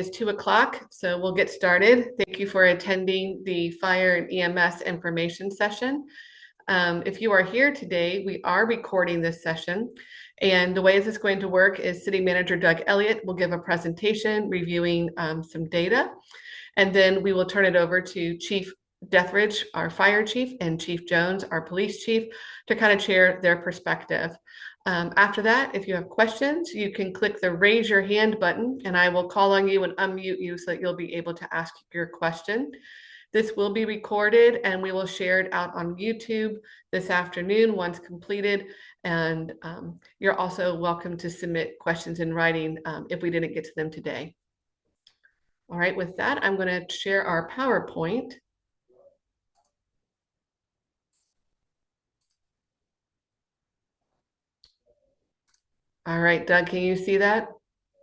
It's 2 o'clock, so we'll get started. Thank you for attending the Fire and EMS information session. If you are here today, we are recording this session. And the way this is going to work is City Manager Doug Elliott will give a presentation reviewing some data. And then we will turn it over to Chief Deathridge, our fire chief, and Chief Jones, our police chief, to kind of share their perspective. After that, if you have questions, you can click the raise your hand button and I will call on you and unmute you so that you'll be able to ask your question. This will be recorded and we will share it out on YouTube this afternoon once completed. And you're also welcome to submit questions in writing if we didn't get to them today. All right, with that, I'm going to share our PowerPoint. All right, Doug, can you see that?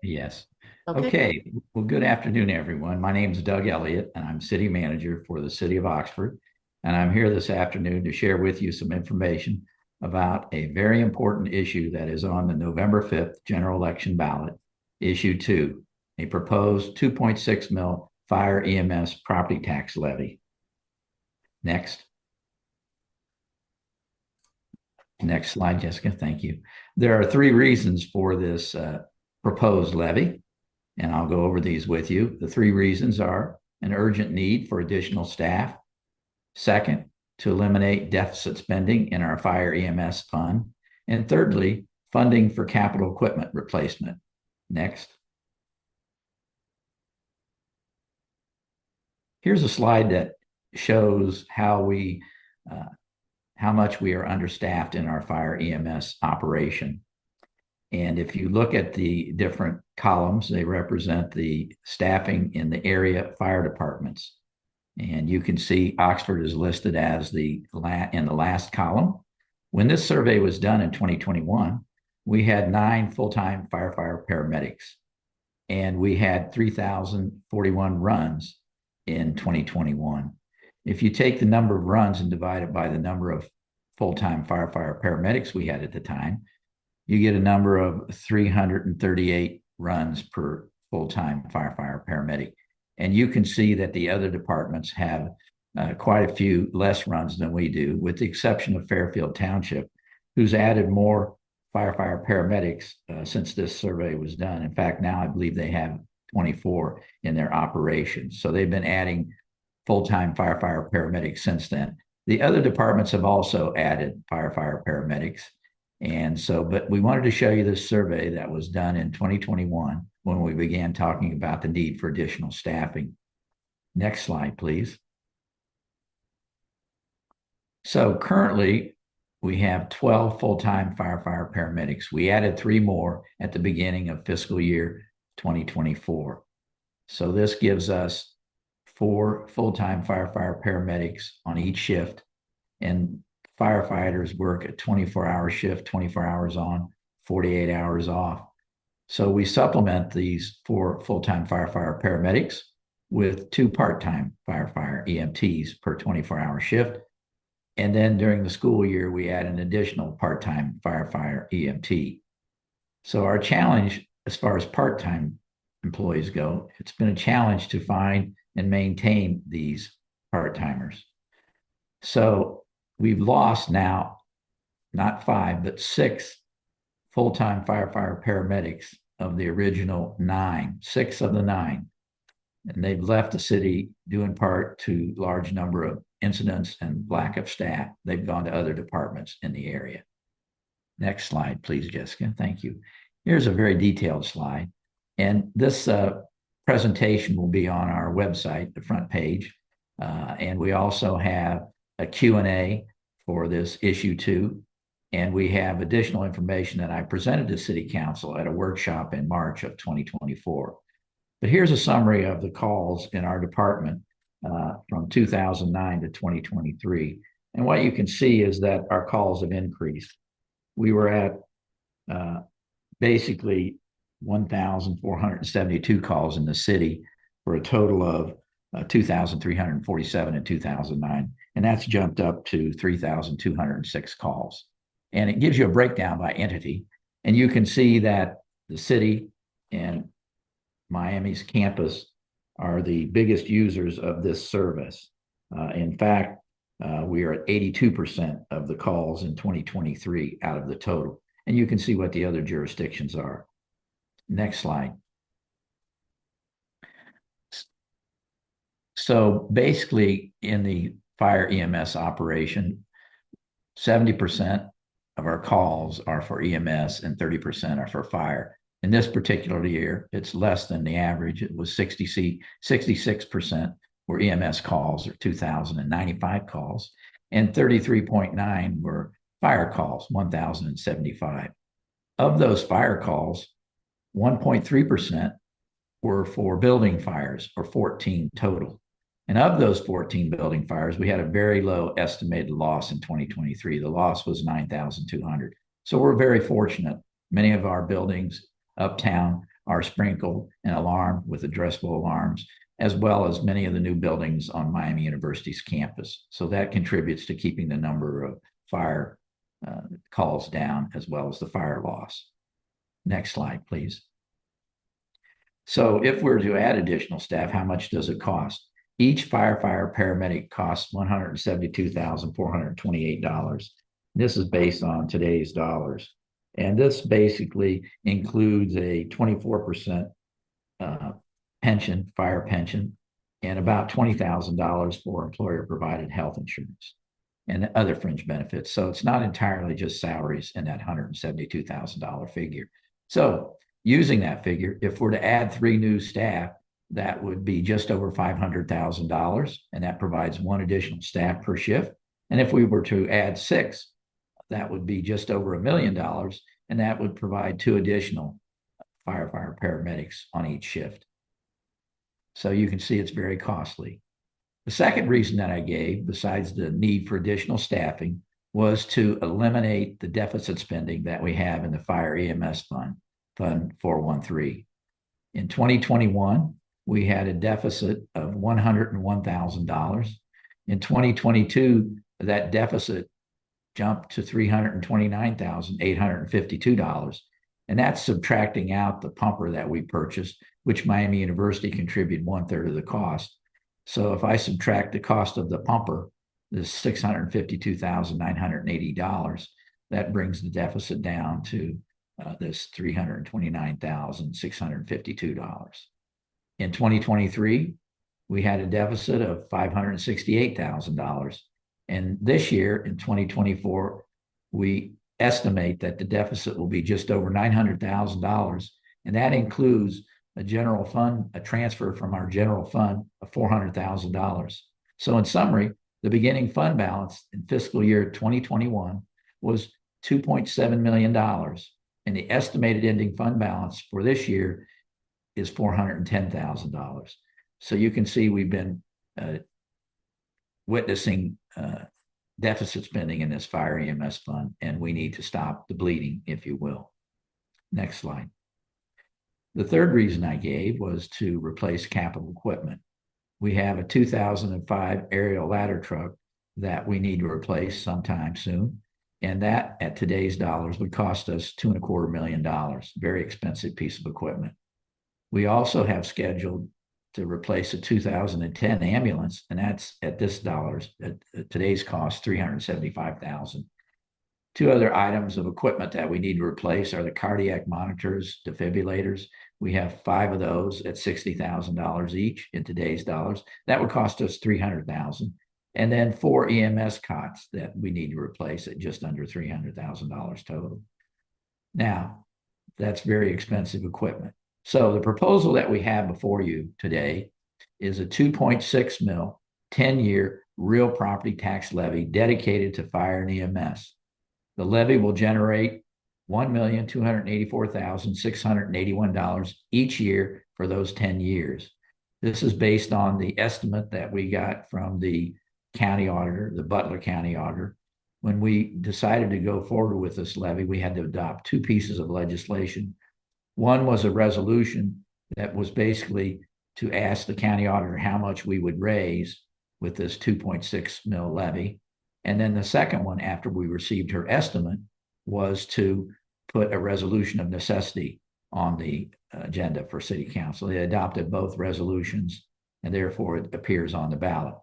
Yes. Okay. Okay. Well, good afternoon, everyone. My name is Doug Elliott, and I'm City Manager for the City of Oxford. And I'm here this afternoon to share with you some information about a very important issue that is on the November 5th general election ballot, Issue 2, a proposed 2.6 mil Fire EMS property tax levy. Next. Next slide, Jessica. Thank you. There are three reasons for this proposed levy, and I'll go over these with you. The three reasons are an urgent need for additional staff. Second, to eliminate deficit spending in our Fire EMS fund. And thirdly, funding for capital equipment replacement. Next. Here's a slide that shows how much we are understaffed in our Fire EMS operation. And if you look at the different columns, they represent the staffing in the area fire departments. And you can see Oxford is listed as in the last column. When this survey was done in 2021, we had 9 full-time firefighter paramedics, and we had 3,041 runs in 2021. If you take the number of runs and divide it by the number of full-time firefighter paramedics we had at the time, you get a number of 338 runs per full-time firefighter paramedic. And you can see that the other departments have quite a few less runs than we do, with the exception of Fairfield Township, who's added more firefighter paramedics since this survey was done. In fact, now I believe they have 24 in their operations. So they've been adding full-time firefighter paramedics since then. The other departments have also added firefighter paramedics. And so, but we wanted to show you this survey that was done in 2021 when we began talking about the need for additional staffing. Next slide, please. So currently, we have 12 full-time firefighter paramedics. We added 3 more at the beginning of fiscal year 2024. So this gives us 4 full-time firefighter paramedics on each shift, and firefighters work a 24-hour shift, 24 hours on, 48 hours off. So we supplement these 4 full-time firefighter paramedics with 2 part-time firefighter EMTs per 24-hour shift. And then during the school year, we add an additional part-time firefighter EMT. So our challenge as far as part-time employees go, it's been a challenge to find and maintain these part-timers. So we've lost now, not 5, but 6 full-time firefighter paramedics of the original 9, 6 of the 9. And they've left the city due in part to large number of incidents and lack of staff. They've gone to other departments in the area. Next slide, please, Jessica. Thank you. Here's a very detailed slide. And this presentation will be on our website, the front page. And we also have a Q&A for this issue 2. And we have additional information that I presented to City Council at a workshop in March of 2024. But here's a summary of the calls in our department from 2009 to 2023. And what you can see is that our calls have increased. We were at basically 1,472 calls in the city for a total of 2,347 in 2009. And that's jumped up to 3,206 calls. And it gives you a breakdown by entity. And you can see that the city and Miami's campus are the biggest users of this service. In fact, we are at 82% of the calls in 2023 out of the total. And you can see what the other jurisdictions are. Next slide. So basically, in the fire EMS operation, 70% of our calls are for EMS and 30% are for fire. In this particular year, it's less than the average. It was 66% were EMS calls, or 2,095 calls, and 33.9 were fire calls, 1,075. Of those fire calls, 1.3% were for building fires, or 14 total. And of those 14 building fires, we had a very low estimated loss in 2023. The loss was 9,200. So we're very fortunate. Many of our buildings uptown are sprinkled and alarmed with addressable alarms, as well as many of the new buildings on Miami University's campus. So that contributes to keeping the number of fire calls down, as well as the fire loss. Next slide, please. So if we're to add additional staff, how much does it cost? Each firefighter paramedic costs $172,428. This is based on today's dollars. And this basically includes a 24% pension, fire pension, and about $20,000 for employer-provided health insurance and other fringe benefits. So it's not entirely just salaries in that $172,000 figure. So using that figure, if we're to add 3 new staff, that would be just over $500,000, and that provides 1 additional staff per shift. And if we were to add 6, that would be just over $1 million, and that would provide 2 additional firefighter paramedics on each shift. So you can see it's very costly. The second reason that I gave, besides the need for additional staffing, was to eliminate the deficit spending that we have in the Fire EMS Fund 413. In 2021, we had a deficit of $101,000. In 2022, that deficit jumped to $329,852. And that's subtracting out the pumper that we purchased, which Miami University contributed 1/3 of the cost. So if I subtract the cost of the pumper, the $652,980, that brings the deficit down to this $329,652. In 2023, we had a deficit of $568,000. And this year, in 2024, we estimate that the deficit will be just over $900,000. And that includes a general fund, a transfer from our general fund of $400,000. So in summary, the beginning fund balance in fiscal year 2021 was $2.7 million. And the estimated ending fund balance for this year is $410,000. So you can see we've been witnessing deficit spending in this Fire EMS fund, and we need to stop the bleeding, if you will. Next slide. The third reason I gave was to replace capital equipment. We have a 2005 aerial ladder truck that we need to replace sometime soon. And that, at today's dollars, would cost us $2.25 million. Very expensive piece of equipment. We also have scheduled to replace a 2010 ambulance, and that's at this dollars, at today's cost, $375,000. 2 other items of equipment that we need to replace are the cardiac monitors, defibrillators. We have 5 of those at $60,000 each in today's dollars. That would cost us $300,000. And then 4 EMS cots that we need to replace at just under $300,000 total. Now, that's very expensive equipment. So the proposal that we have before you today is a 2.6 mil, 10-year real property tax levy dedicated to fire and EMS. The levy will generate $1,284,681 each year for those 10 years. This is based on the estimate that we got from the county auditor, the Butler County auditor. When we decided to go forward with this levy, we had to adopt 2 pieces of legislation. One was a resolution that was basically to ask the county auditor how much we would raise with this 2.6 mil levy. And then the second one, after we received her estimate, was to put a resolution of necessity on the agenda for City Council. They adopted both resolutions, and therefore it appears on the ballot.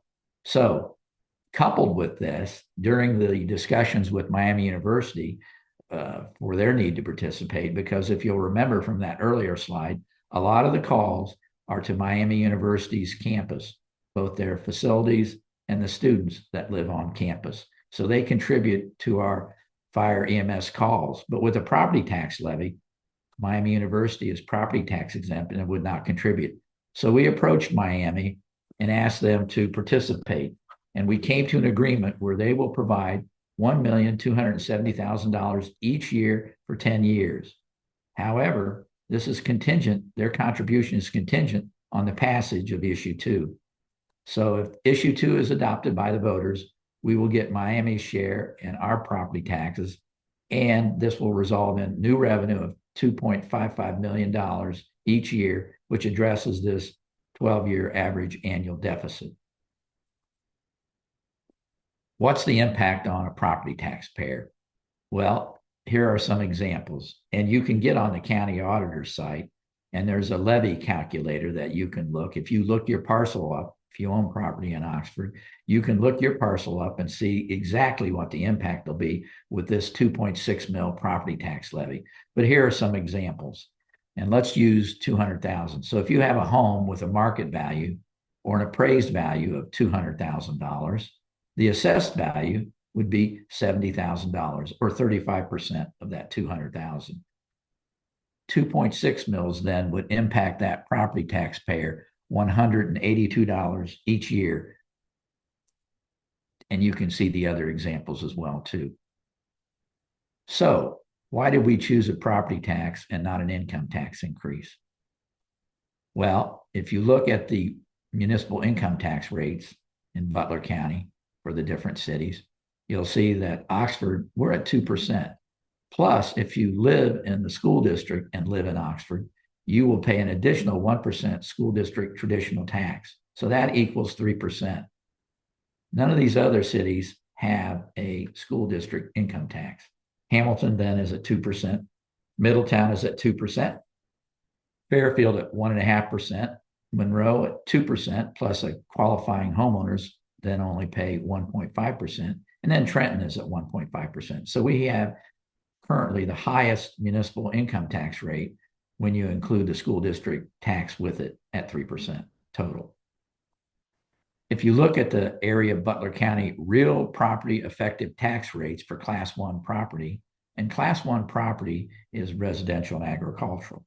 So, coupled with this, during the discussions with Miami University for their need to participate, because if you'll remember from that earlier slide, a lot of the calls are to Miami University's campus, both their facilities and the students that live on campus. So they contribute to our fire EMS calls. But with the property tax levy, Miami University is property tax exempt and it would not contribute. So we approached Miami and asked them to participate. And we came to an agreement where they will provide $1,270,000 each year for 10 years. However, this is contingent, their contribution is contingent on the passage of issue 2. So if issue 2 is adopted by the voters, we will get Miami's share and our property taxes, and this will result in new revenue of $2.55 million each year, which addresses this 12-year average annual deficit. What's the impact on a property taxpayer? Well, here are some examples, and you can get on the county auditor's site, and there's a levy calculator that you can look. If you look your parcel up, if you own property in Oxford, you can look your parcel up and see exactly what the impact will be with this 2.6 mil property tax levy. But here are some examples, and let's use 200,000. So if you have a home with a market value or an appraised value of $200,000, the assessed value would be $70,000 or 35% of that 200,000. 2.6 mils then would impact that property taxpayer $182 each year. And you can see the other examples as well too. So why did we choose a property tax and not an income tax increase? Well, if you look at the municipal income tax rates in Butler County for the different cities, you'll see that Oxford, we're at 2%. Plus, if you live in the school district and live in Oxford, you will pay an additional 1% school district traditional tax. So that equals 3%. None of these other cities have a school district income tax. Hamilton then is at 2%. Middletown is at 2%. Fairfield at 1.5%. Monroe at 2%, plus a qualifying homeowners then only pay 1.5%. And then Trenton is at 1.5%. So we have currently the highest municipal income tax rate when you include the school district tax with it at 3% total. If you look at the area of Butler County real property effective tax rates for Class 1 property, and Class 1 property is residential and agricultural.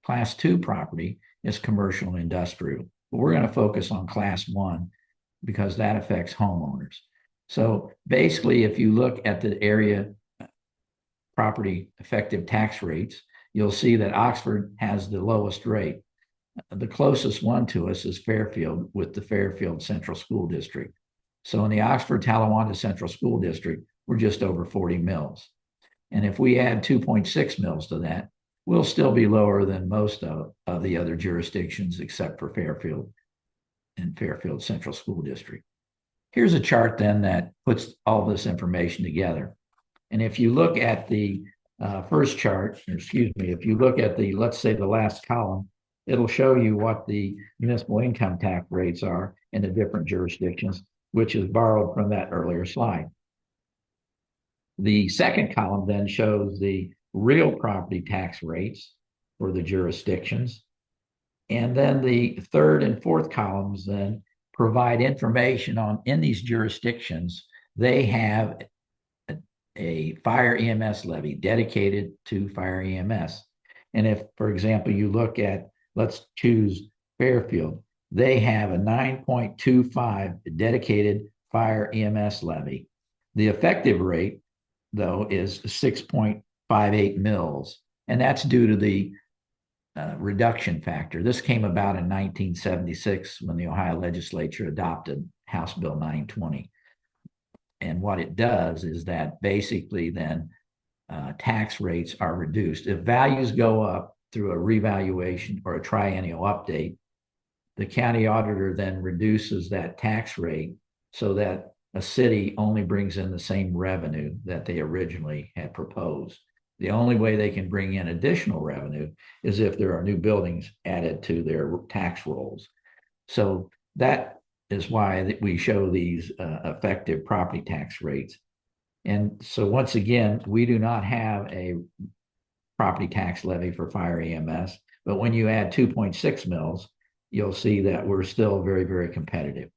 Class 2 property is commercial and industrial. But we're going to focus on Class 1 because that affects homeowners. So basically, if you look at the area property effective tax rates, you'll see that Oxford has the lowest rate. The closest one to us is Fairfield with the Fairfield Central School District. So in the Oxford-Talawanda Central School District, we're just over 40 mils. And if we add 2.6 mils to that, we'll still be lower than most of the other jurisdictions except for Fairfield and Fairfield Central School District. Here's a chart then that puts all this information together. And if you look at the first chart, if you look at the, let's say the last column, it'll show you what the municipal income tax rates are in the different jurisdictions, which is borrowed from that earlier slide. The second column then shows the real property tax rates for the jurisdictions. And then the third and fourth columns then provide information on, in these jurisdictions, they have a fire EMS levy dedicated to fire EMS. And if, for example, you look at, let's choose Fairfield, they have a 9.25 dedicated fire EMS levy. The effective rate, though, is 6.58 mils, and that's due to the reduction factor. This came about in 1976 when the Ohio legislature adopted House Bill 920. And what it does is that basically then tax rates are reduced. If values go up through a revaluation or a triennial update, the county auditor then reduces that tax rate so that a city only brings in the same revenue that they originally had proposed. The only way they can bring in additional revenue is if there are new buildings added to their tax rolls. So that is why we show these effective property tax rates. And so once again, we do not have a property tax levy for fire EMS, but when you add 2.6 mils, you'll see that we're still very, very competitive.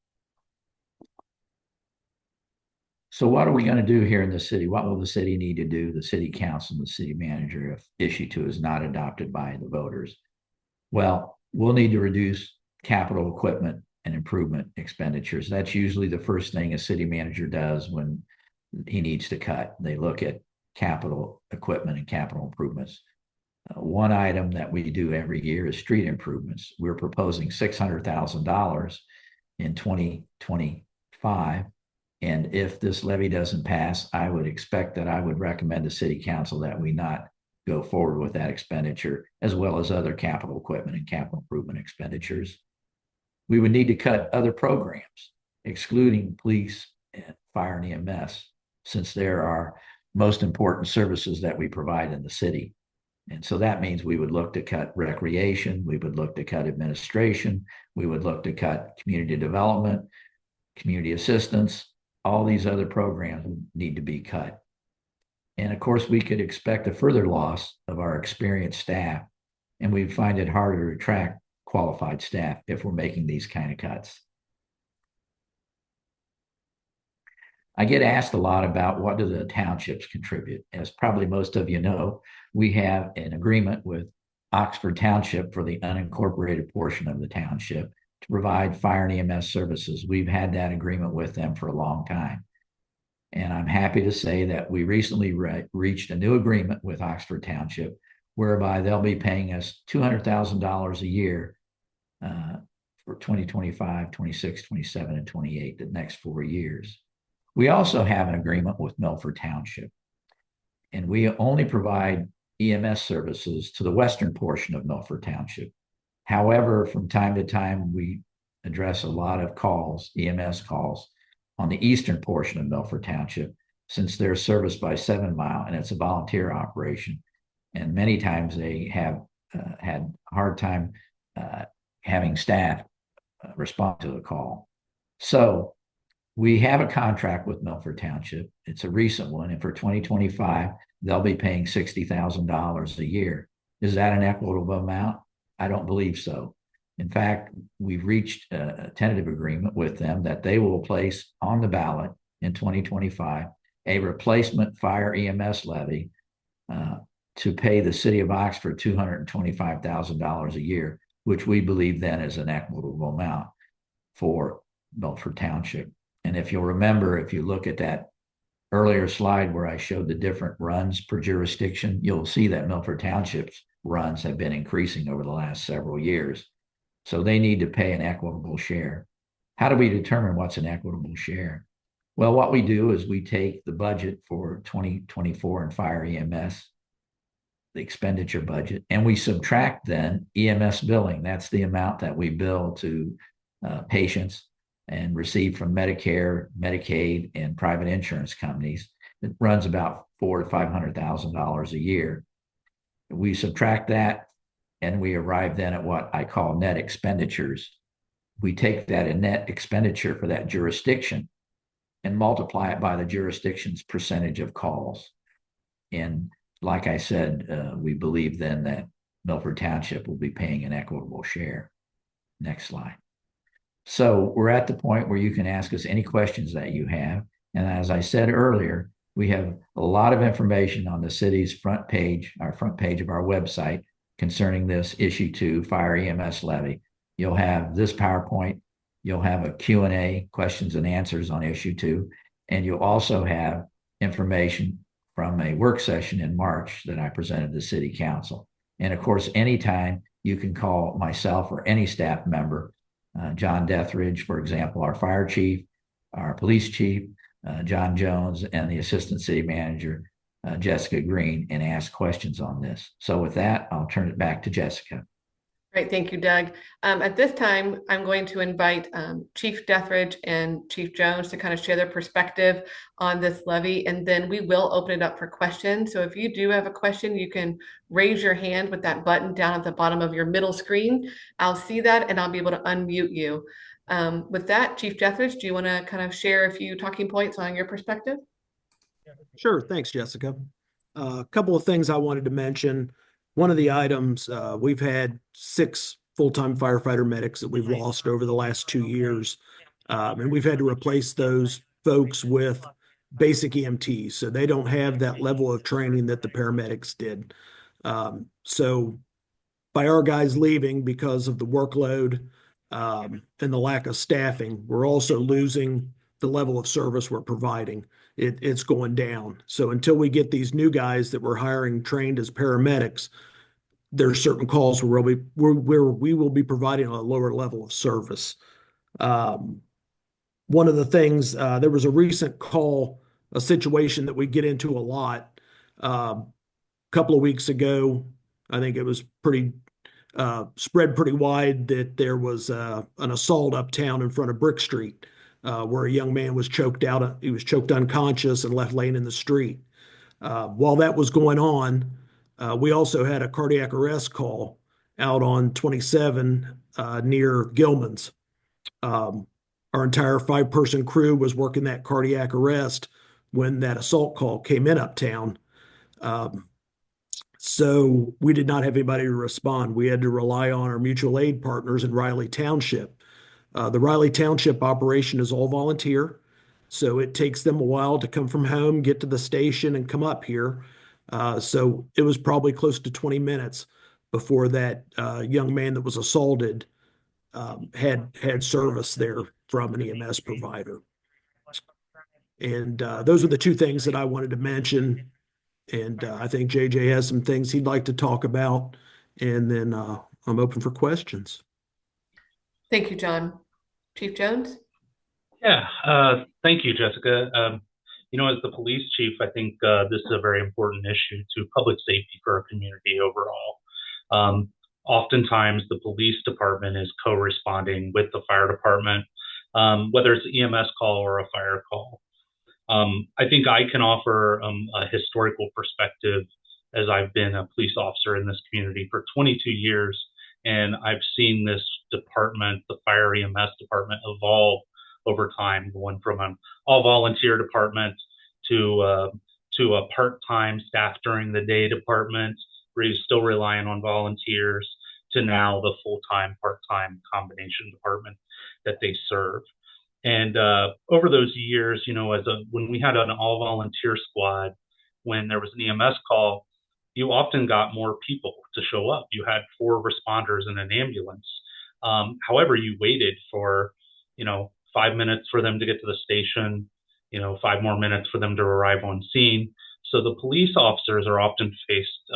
So what are we going to do here in the city? What will the city need to do, the city council and the city manager, if issue 2 is not adopted by the voters? Well, we'll need to reduce capital equipment and improvement expenditures. That's usually the first thing a city manager does when he needs to cut. They look at capital equipment and capital improvements. One item that we do every year is street improvements. We're proposing $600,000 in 2025. And if this levy doesn't pass, I would expect that I would recommend to city council that we not go forward with that expenditure, as well as other capital equipment and capital improvement expenditures. We would need to cut other programs, excluding police and fire and EMS, since they're our most important services that we provide in the city. And so that means we would look to cut recreation, we would look to cut administration, we would look to cut community development, community assistance. All these other programs need to be cut. And of course, we could expect a further loss of our experienced staff, and we'd find it harder to attract qualified staff if we're making these kind of cuts. I get asked a lot about what do the townships contribute. As probably most of you know, we have an agreement with Oxford Township for the unincorporated portion of the township to provide fire and EMS services. We've had that agreement with them for a long time. And I'm happy to say that we recently reached a new agreement with Oxford Township, whereby they'll be paying us $200,000 a year for 2025, 26, 27, and 28, the next 4 years. We also have an agreement with Milford Township, and we only provide EMS services to the western portion of Milford Township. However, from time to time, we address a lot of calls, EMS calls, on the eastern portion of Milford Township, since they're serviced by 7 Mile and it's a volunteer operation. And many times they have had a hard time having staff respond to the call. So we have a contract with Milford Township. It's a recent one. And for 2025, they'll be paying $60,000 a year. Is that an equitable amount? I don't believe so. In fact, we've reached a tentative agreement with them that they will place on the ballot in 2025 a replacement fire EMS levy to pay the city of Oxford $225,000 a year, which we believe then is an equitable amount for Milford Township. And if you'll remember, if you look at that earlier slide where I showed the different runs per jurisdiction, you'll see that Milford Township's runs have been increasing over the last several years. So they need to pay an equitable share. How do we determine what's an equitable share? Well, what we do is we take the budget for 2024 in fire EMS, the expenditure budget, and we subtract then EMS billing. That's the amount that we bill to patients and receive from Medicare, Medicaid, and private insurance companies. It runs about $400,000 to $500,000 a year. We subtract that, and we arrive then at what I call net expenditures. We take that in net expenditure for that jurisdiction and multiply it by the jurisdiction's percentage of calls. And like I said, we believe then that Milford Township will be paying an equitable share. Next slide. So we're at the point where you can ask us any questions that you have. And as I said earlier, we have a lot of information on the city's front page of our website concerning this issue 2 fire EMS levy. You'll have this PowerPoint, you'll have a Q&A, questions and answers on issue 2, and you'll also have information from a work session in March that I presented to the city council. And of course, anytime you can call myself or any staff member, John Deathridge, for example, our fire chief, our police chief, John Jones, and the assistant city manager, Jessica Green, and ask questions on this. So with that, I'll turn it back to Jessica. Right, thank you, Doug. At this time, I'm going to invite Chief Deathridge and Chief Jones to kind of share their perspective on this levy, and then we will open it up for questions. So if you do have a question, you can raise your hand with that button down at the bottom of your middle screen. I'll see that and I'll be able to unmute you. With that, Chief Deathridge, do you want to kind of share a few talking points on your perspective? Sure. Thanks, Jessica. A couple of things I wanted to mention. One of the items, we've had 6 full-time firefighter medics that we've lost over the last 2 years. And we've had to replace those folks with basic EMTs. So they don't have that level of training that the paramedics did. So by our guys leaving because of the workload and the lack of staffing, we're also losing the level of service we're providing. It's going down. So until we get these new guys that we're hiring trained as paramedics, there's certain calls where we will be providing a lower level of service. One of the things, there was a recent call, a situation that we get into a lot. A couple of weeks ago, I think it was spread pretty wide that there was an assault uptown in front of Brick Street, where a young man was choked out. He was choked unconscious and left laying in the street. While that was going on, we also had a cardiac arrest call out on 27 near Gilman's. Our entire 5-person crew was working that cardiac arrest when that assault call came in uptown. So we did not have anybody to respond. We had to rely on our mutual aid partners in Riley Township. The Riley Township operation is all volunteer, so it takes them a while to come from home, get to the station, and come up here. So it was probably close to 20 minutes before that young man that was assaulted had service there from an EMS provider. And those are the 2 things that I wanted to mention. And I think JJ has some things he'd like to talk about. And then I'm open for questions. Thank you, John. Chief Jones? Yeah, thank you, Jessica. As the police chief, I think this is a very important issue to public safety for our community overall. Oftentimes, the police department is co-responding with the fire department, whether it's an EMS call or a fire call. I think I can offer a historical perspective as I've been a police officer in this community for 22 years, and I've seen this department, the Fire EMS department, evolve over time, going from an all-volunteer department to a part-time staff during the day department, where you're still relying on volunteers, to now the full-time, part-time combination department that they serve. And over those years, when we had an all-volunteer squad, when there was an EMS call, you often got more people to show up. You had 4 responders in an ambulance. However, you waited for, 5 minutes for them to get to the station, 5 more minutes for them to arrive on scene. So the police officers are often faced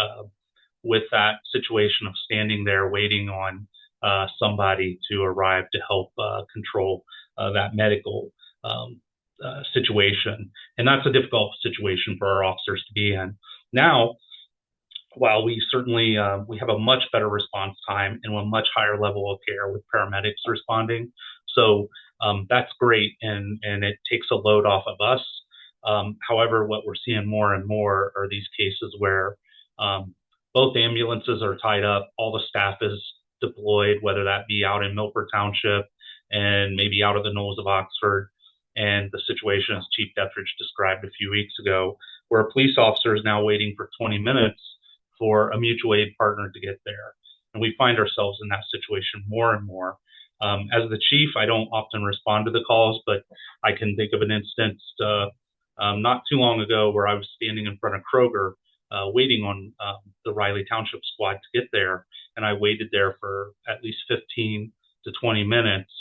with that situation of standing there waiting on somebody to arrive to help control that medical situation. And that's a difficult situation for our officers to be in. Now, while we certainly we have a much better response time and a much higher level of care with paramedics responding, so that's great, and it takes a load off of us. However, what we're seeing more and more are these cases where both ambulances are tied up, all the staff is deployed, whether that be out in Milford Township and maybe out of the Knolls of Oxford. And the situation, as Chief Deathridge described a few weeks ago, where a police officer is now waiting for 20 minutes for a mutual aid partner to get there. And we find ourselves in that situation more and more. As the chief, I don't often respond to the calls, but I can think of an instance not too long ago where I was standing in front of Kroger waiting on the Riley Township squad to get there. And I waited there for at least 15 to 20 minutes.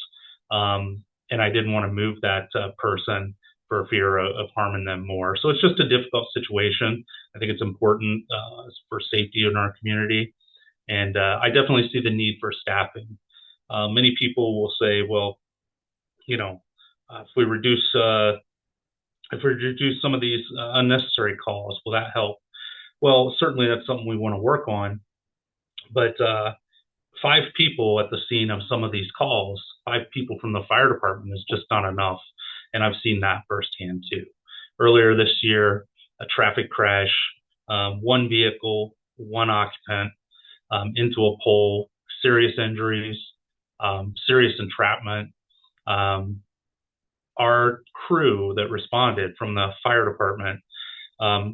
And I didn't want to move that person for fear of harming them more. So it's just a difficult situation. I think it's important for safety in our community. And I definitely see the need for staffing. Many people will say, well, if we reduce some of these unnecessary calls, will that help? Well, certainly that's something we want to work on. But 5 people at the scene of some of these calls, 5 people from the fire department is just not enough. And I've seen that firsthand too. Earlier this year, a traffic crash, 1 vehicle, 1 occupant, into a pole, serious injuries, serious entrapment. Our crew that responded from the fire department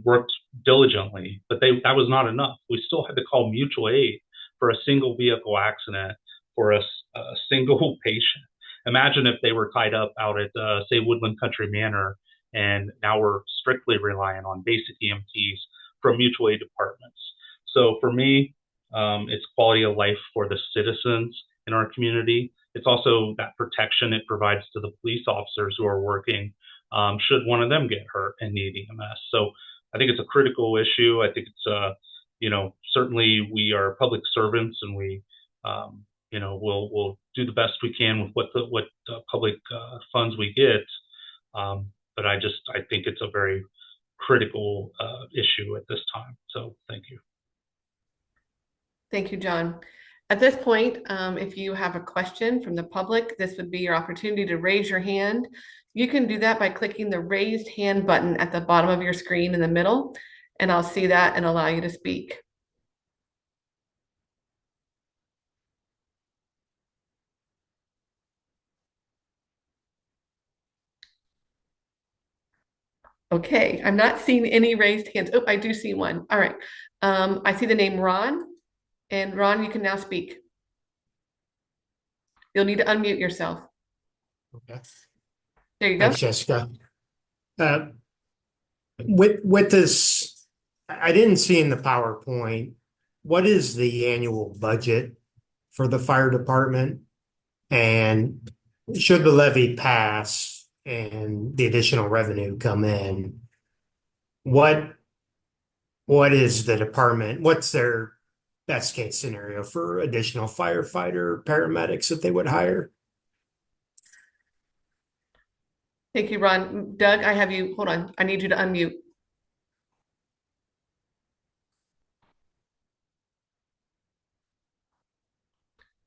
worked diligently, but that was not enough. We still had to call mutual aid for a single vehicle accident for a single patient. Imagine if they were tied up out at, say, Woodland Country Manor, and now we're strictly relying on basic EMTs from mutual aid departments. So for me, it's quality of life for the citizens in our community. It's also that protection it provides to the police officers who are working should one of them get hurt and need EMS. So I think it's a critical issue. I think it's, certainly we are public servants, and we, we'll do the best we can with what public funds we get. But I think it's a very critical issue at this time. So thank you. Thank you, John. At this point, if you have a question from the public, this would be your opportunity to raise your hand. You can do that by clicking the raised hand button at the bottom of your screen in the middle, and I'll see that and allow you to speak. Okay, I'm not seeing any raised hands. Oh, I do see one. All right. I see the name Ron, and Ron, you can now speak. You'll need to unmute yourself. Okay. There you go. Thanks, Jessica. With this, I didn't see in the PowerPoint, what is the annual budget for the fire department? And should the levy pass and the additional revenue come in, what is the department, what's their best case scenario for additional firefighter, paramedics that they would hire? Thank you, Ron. Doug, I have you, hold on. I need you to unmute.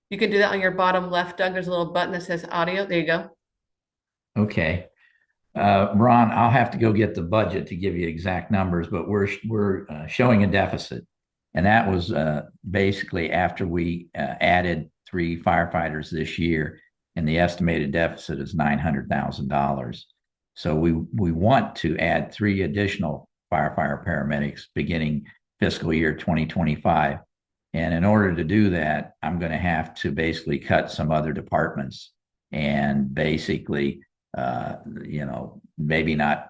You can do that on your bottom left, Doug. There's a little button that says audio. There you go. Okay. Ron, I'll have to go get the budget to give you exact numbers, but we're showing a deficit. And that was basically after we added 3 firefighters this year, and the estimated deficit is $900,000. So we want to add 3 additional firefighter paramedics beginning fiscal year 2025. And in order to do that, I'm going to have to basically cut some other departments and basically, maybe not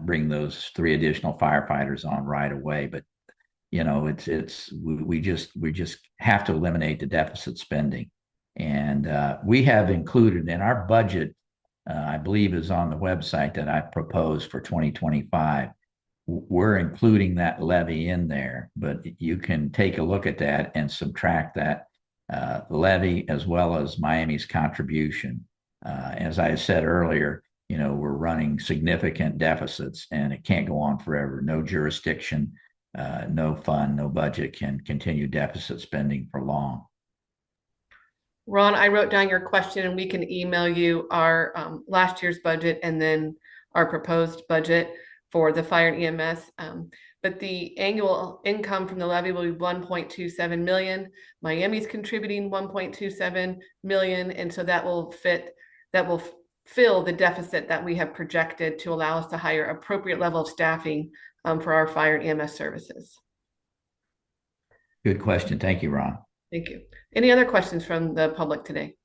bring those 3 additional firefighters on right away. But, we just have to eliminate the deficit spending. And we have included in our budget, I believe is on the website that I proposed for 2025. We're including that levy in there, but you can take a look at that and subtract that levy as well as Miami's contribution. As I said earlier, we're running significant deficits, and it can't go on forever. No jurisdiction, no fund, no budget can continue deficit spending for long. Ron, I wrote down your question, and we can email you our last year's budget and then our proposed budget for the fire and EMS. But the annual income from the levy will be 1.27 million. Miami's contributing 1.27 million. And so that will fill the deficit that we have projected to allow us to hire appropriate level of staffing for our fire and EMS services. Good question. Thank you, Ron. Thank you. Any other questions from the public today?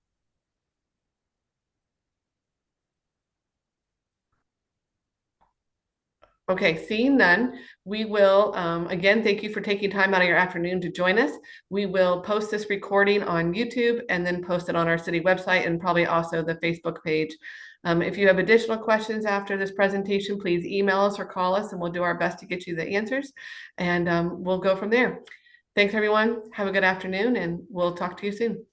Okay, seeing none, we will, again, thank you for taking time out of your afternoon to join us. We will post this recording on YouTube and then post it on our city website and probably also the Facebook page. If you have additional questions after this presentation, please email us or call us, and we'll do our best to get you the answers, and we'll go from there. Thanks, everyone. Have a good afternoon, and we'll talk to you soon.